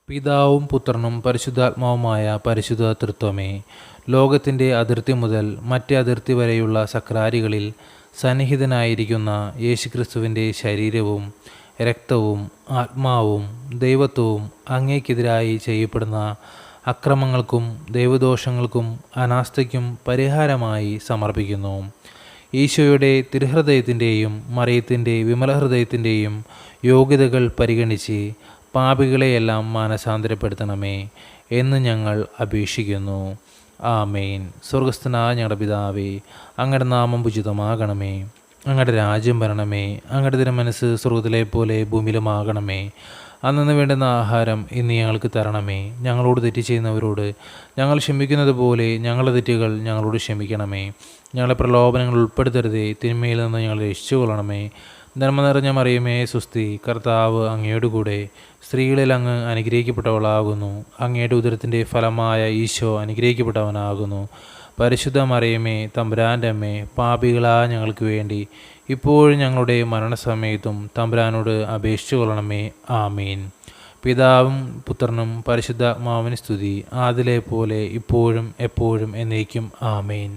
പിതാവും പുത്രനും പരിശുദ്ധാത്മാവുമായ പരിശുദ്ധ തൃത്വമേ, ലോകത്തിൻ്റെ അതിർത്തി മുതൽ മറ്റേ അതിർത്തി വരെയുള്ള സക്രാരികളിൽ സന്നിഹിതനായിരിക്കുന്ന യേശുക്രിസ്തുവിൻ്റെ ശരീരവും രക്തവും ആത്മാവും ദൈവത്വവും അങ്ങേക്കെതിരായി ചെയ്യപ്പെടുന്ന അക്രമങ്ങൾക്കും ദൈവദോഷങ്ങൾക്കും അനാസ്ഥയ്ക്കും പരിഹാരമായി സമർപ്പിക്കുന്നു. ഈശോയുടെ തിരുഹൃദയത്തിൻ്റെയും മറിയത്തിൻ്റെ വിമലഹൃദയത്തിൻ്റെയും യോഗ്യതകൾ പരിഗണിച്ച് പാപികളെയെല്ലാം മാനസാന്തരപ്പെടുത്തണമേ എന്ന് ഞങ്ങൾ അപേക്ഷിക്കുന്നു. ആമേൻ. സ്വർഗസ്ഥനായ ഞങ്ങളുടെ പിതാവേ, അങ്ങയുടെ നാമം പൂജിതമാകണമേ, അങ്ങയുടെ രാജ്യം വരണമേ, അങ്ങയുടെ തിരുമനസ്സ് സ്വർഗത്തിലെ പോലെ ഭൂമിയിലുമാകണമേ. അന്നു വേണ്ടുന്ന ആഹാരം ഇന്ന് ഞങ്ങൾക്ക് തരണമേ. ഞങ്ങളോട് തെറ്റ് ചെയ്യുന്നവരോട് ഞങ്ങൾ ക്ഷമിക്കുന്നത് പോലെ ഞങ്ങളുടെ തെറ്റുകൾ ഞങ്ങളോട് ക്ഷമിക്കണമേ. ഞങ്ങളെ പ്രലോഭനങ്ങൾ ഉൾപ്പെടുത്തരുതേ, തിന്മയിൽ നിന്ന് ഞങ്ങളെ രക്ഷിച്ചുകൊള്ളണമേ. നന്മ നിറഞ്ഞ മറിയമേ സുസ്തി, കർത്താവ് അങ്ങയോട് കൂടെ സ്ത്രീകളിൽ അങ്ങ് അനുഗ്രഹിക്കപ്പെട്ടവളാകുന്നു. അങ്ങയുടെ ഉദരത്തിൻ്റെ ഫലമായ ഈശോ അനുഗ്രഹിക്കപ്പെട്ടവനാകുന്നു. പരിശുദ്ധ മറിയമേ, തമ്പുരാൻ്റെ അമ്മേ, പാപികളായ ഞങ്ങൾക്ക് വേണ്ടി ഇപ്പോഴും ഞങ്ങളുടെ മരണസമയത്തും തമ്പുരാനോട് അപേക്ഷിച്ചു കൊള്ളണമേ. ആമീൻ. പിതാവും പുത്രനും പരിശുദ്ധാത്മാവിന് സ്തുതി, ആദിലെ പോലെ ഇപ്പോഴും എപ്പോഴും എന്നേക്കും. ആമീൻ.